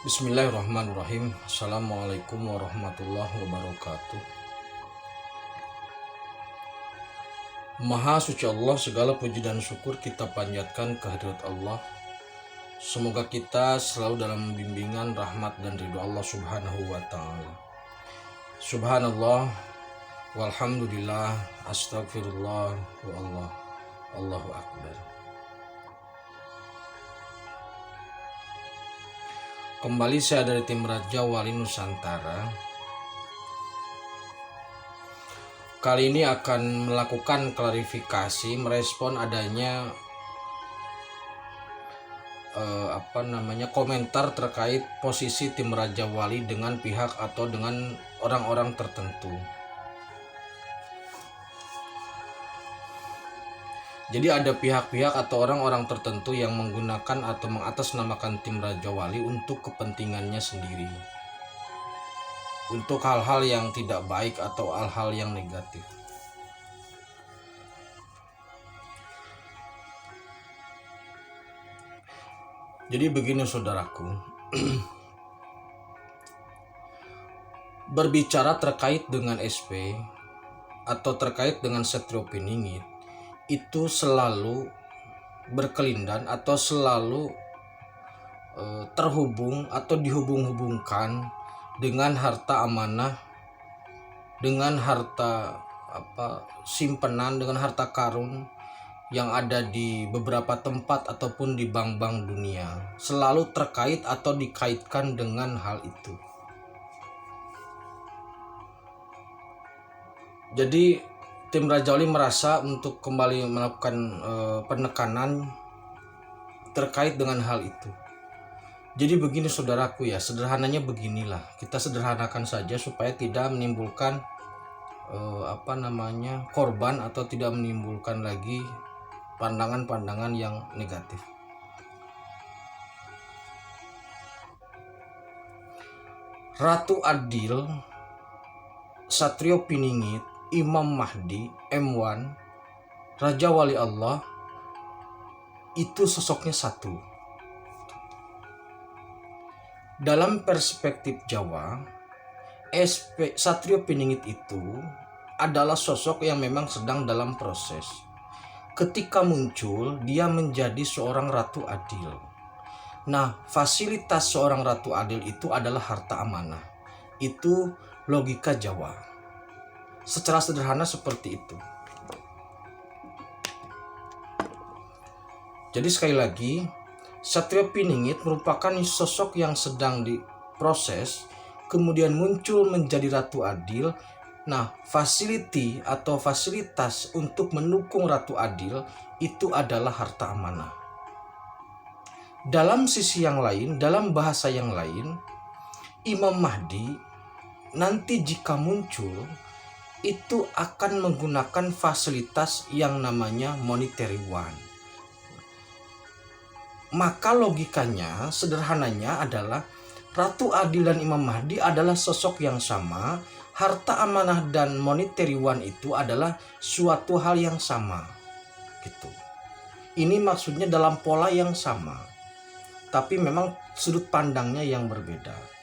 Bismillahirrahmanirrahim. Assalamualaikum warahmatullahi wabarakatuh. Maha suci Allah, segala puji dan syukur kita panjatkan kehadirat Allah. Semoga kita selalu dalam bimbingan, rahmat dan ridho Allah subhanahu wa ta'ala. Subhanallah, walhamdulillah, astagfirullah, wa Allah, Allahu akbar. Kembali saya dari tim Raja Wali Nusantara. Kali ini akan melakukan klarifikasi merespon adanya komentar terkait posisi tim Raja Wali dengan pihak atau dengan orang-orang tertentu. Jadi ada pihak-pihak atau orang-orang tertentu yang menggunakan atau mengatasnamakan tim Raja Wali untuk kepentingannya sendiri, untuk hal-hal yang tidak baik atau hal-hal yang negatif. Jadi begini saudaraku, berbicara terkait dengan SP atau terkait dengan Setrio Piningit itu selalu berkelindan atau selalu terhubung atau dihubung-hubungkan dengan harta amanah, dengan harta simpenan, dengan harta karun yang ada di beberapa tempat ataupun di bank-bank dunia, selalu terkait atau dikaitkan dengan hal itu. Jadi tim Raja Wali merasa untuk kembali melakukan penekanan terkait dengan hal itu. Jadi begini saudaraku ya, sederhananya beginilah, kita sederhanakan saja supaya tidak menimbulkan korban atau tidak menimbulkan lagi pandangan-pandangan yang negatif. Ratu Adil, Satrio Piningit, Imam Mahdi, M1, Raja Wali Allah itu sosoknya satu. Dalam perspektif Jawa, Satrio Piningit itu adalah sosok yang memang sedang dalam proses. Ketika muncul, dia menjadi seorang Ratu Adil. Nah, fasilitas seorang Ratu Adil itu adalah harta amanah. Itu logika Jawa. Secara sederhana seperti itu. Jadi sekali lagi, Satrio Piningit merupakan sosok yang sedang diproses, kemudian muncul menjadi Ratu Adil. Nah, fasiliti atau fasilitas untuk mendukung Ratu Adil itu adalah harta amanah. Dalam sisi yang lain, dalam bahasa yang lain, Imam Mahdi nanti jika muncul itu akan menggunakan fasilitas yang namanya monetary one. Maka logikanya, sederhananya adalah Ratu Adil dan Imam Mahdi adalah sosok yang sama. Harta amanah dan monetary one itu adalah suatu hal yang sama. Gitu. Ini maksudnya dalam pola yang sama. Tapi memang sudut pandangnya yang berbeda.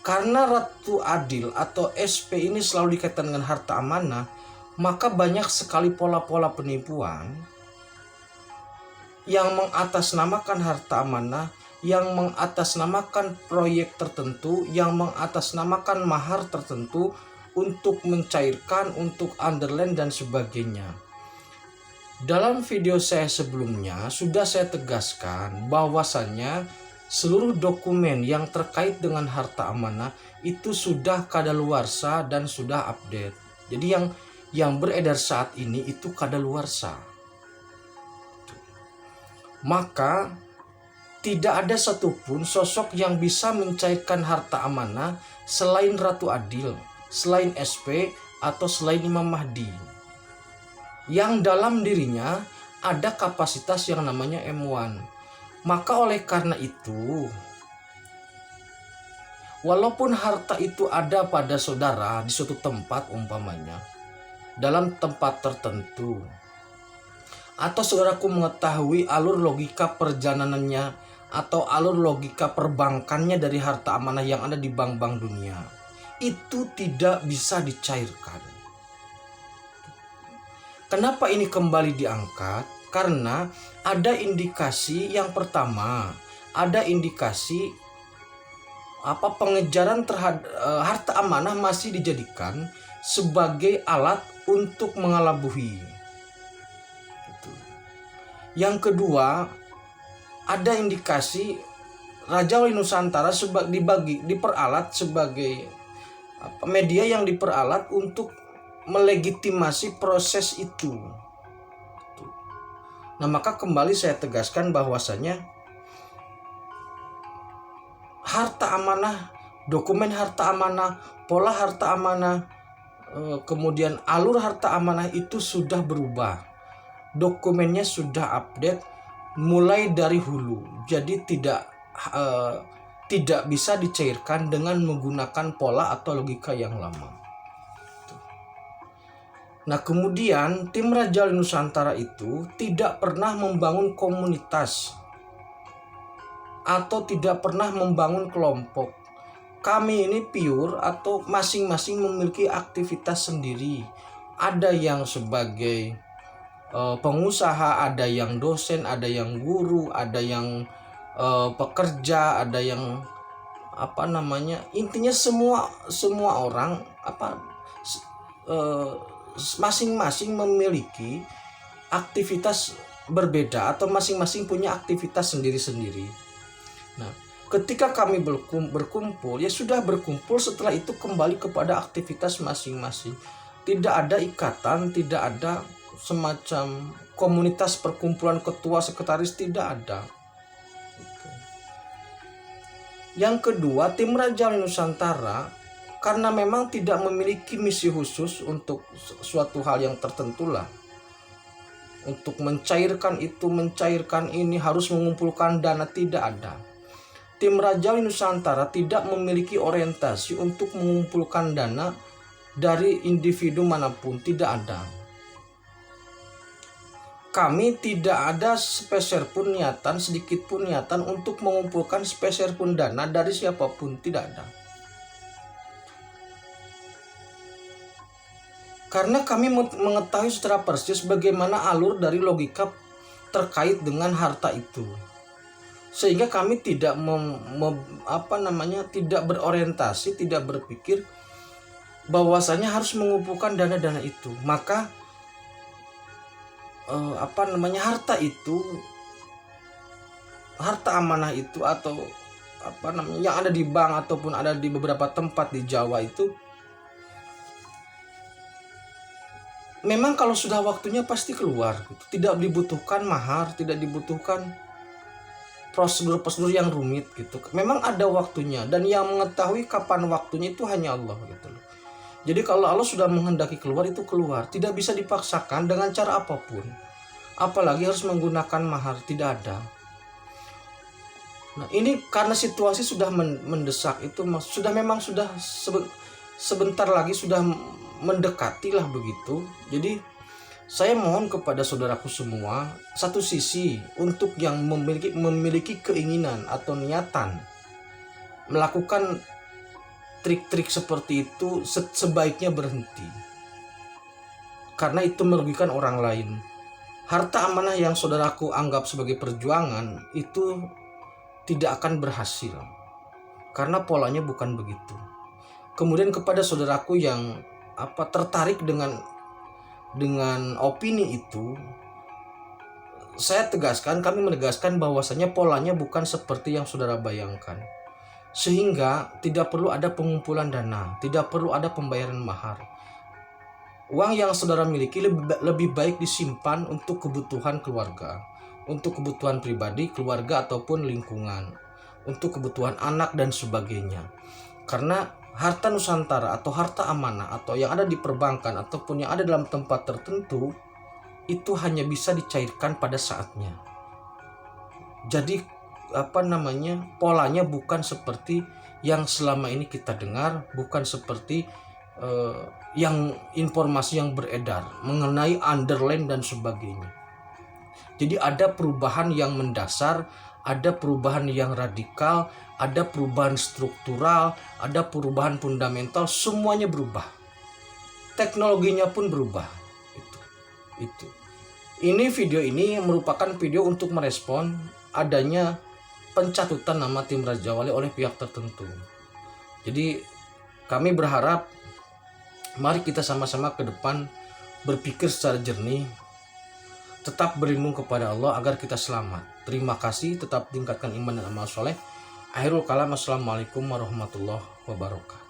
Karena Ratu Adil atau SP ini selalu dikaitkan dengan harta amanah, maka banyak sekali pola-pola penipuan yang mengatasnamakan harta amanah, yang mengatasnamakan proyek tertentu, yang mengatasnamakan mahar tertentu untuk mencairkan, untuk underline dan sebagainya. Dalam video saya sebelumnya sudah saya tegaskan bahwasannya seluruh dokumen yang terkait dengan harta amanah itu sudah kadaluarsa dan sudah update. Jadi yang beredar saat ini itu kadaluarsa. Maka tidak ada satupun sosok yang bisa mencairkan harta amanah selain Ratu Adil, selain SP atau selain Imam Mahdi. Yang dalam dirinya ada kapasitas yang namanya M1. Maka oleh karena itu, walaupun harta itu ada pada saudara di suatu tempat umpamanya, dalam tempat tertentu, atau saudaraku mengetahui alur logika perjalanannya atau alur logika perbankannya dari harta amanah yang ada di bank-bank dunia itu tidak bisa dicairkan. Kenapa ini kembali diangkat? Karena ada indikasi yang pertama, ada indikasi pengejaran terhadap harta amanah masih dijadikan sebagai alat untuk mengelabuhi. Yang kedua, ada indikasi Raja Wali Nusantara diperalat sebagai media yang diperalat untuk melegitimasi proses itu. Nah, maka kembali saya tegaskan bahwasanya harta amanah, dokumen harta amanah, pola harta amanah, kemudian alur harta amanah itu sudah berubah. Dokumennya sudah update mulai dari hulu. Jadi tidak bisa dicairkan dengan menggunakan pola atau logika yang lama. Nah, kemudian tim Raja Wali Nusantara itu tidak pernah membangun komunitas atau tidak pernah membangun kelompok. Kami ini pure atau masing-masing memiliki aktivitas sendiri. Ada yang sebagai pengusaha, ada yang dosen, ada yang guru, ada yang pekerja, ada yang intinya semua orang masing-masing memiliki aktivitas berbeda atau masing-masing punya aktivitas sendiri-sendiri. Nah, ketika kami berkumpul, ya sudah berkumpul, setelah itu kembali kepada aktivitas masing-masing. Tidak ada ikatan, tidak ada semacam komunitas perkumpulan ketua sekretaris, tidak ada. Yang kedua, tim Raja Wali Nusantara karena memang tidak memiliki misi khusus untuk suatu hal yang tertentu lah. Untuk mencairkan itu, mencairkan ini, harus mengumpulkan dana, tidak ada. Tim Raja Wali Nusantara tidak memiliki orientasi untuk mengumpulkan dana dari individu manapun, tidak ada. Kami tidak ada sepeser pun niatan, sedikit pun niatan untuk mengumpulkan sepeser pun dana dari siapapun, tidak ada. Karena kami mengetahui secara persis bagaimana alur dari logika terkait dengan harta itu. Sehingga kami tidak tidak berorientasi, tidak berpikir bahwasanya harus mengumpulkan dana-dana itu. Maka harta amanah itu atau yang ada di bank ataupun ada di beberapa tempat di Jawa itu memang kalau sudah waktunya pasti keluar gitu. Tidak dibutuhkan mahar, tidak dibutuhkan prosedur-prosedur yang rumit gitu. Memang ada waktunya, dan yang mengetahui kapan waktunya itu hanya Allah gitu loh. Jadi kalau Allah sudah menghendaki keluar, itu keluar, tidak bisa dipaksakan dengan cara apapun. Apalagi harus menggunakan mahar, tidak ada. Nah, ini karena situasi sudah mendesak, itu sudah sebentar lagi sudah mendekati lah begitu. Jadi saya mohon kepada saudaraku semua, satu sisi untuk yang memiliki keinginan atau niatan melakukan trik-trik seperti itu sebaiknya berhenti, karena itu merugikan orang lain. Harta amanah yang saudaraku anggap sebagai perjuangan itu tidak akan berhasil karena polanya bukan begitu. Kemudian kepada saudaraku yang tertarik dengan opini itu, kami menegaskan bahwasanya polanya bukan seperti yang saudara bayangkan. Sehingga tidak perlu ada pengumpulan dana, tidak perlu ada pembayaran mahar. Uang yang saudara miliki lebih baik disimpan untuk kebutuhan keluarga, untuk kebutuhan pribadi, keluarga ataupun lingkungan, untuk kebutuhan anak dan sebagainya. Karena harta Nusantara atau harta amanah atau yang ada di perbankan ataupun yang ada dalam tempat tertentu itu hanya bisa dicairkan pada saatnya. Jadi polanya bukan seperti yang selama ini kita dengar, bukan seperti yang informasi yang beredar mengenai underline dan sebagainya. Jadi ada perubahan yang mendasar, ada perubahan yang radikal, ada perubahan struktural, ada perubahan fundamental, semuanya berubah. Teknologinya pun berubah. Itu. Ini video ini merupakan video untuk merespon adanya pencatutan nama tim Raja Wali oleh pihak tertentu. Jadi kami berharap mari kita sama-sama ke depan berpikir secara jernih, tetap berlindung kepada Allah agar kita selamat. Terima kasih, tetap tingkatkan iman dan amal soleh. Akhirul kalam, assalamualaikum warahmatullahi wabarakatuh.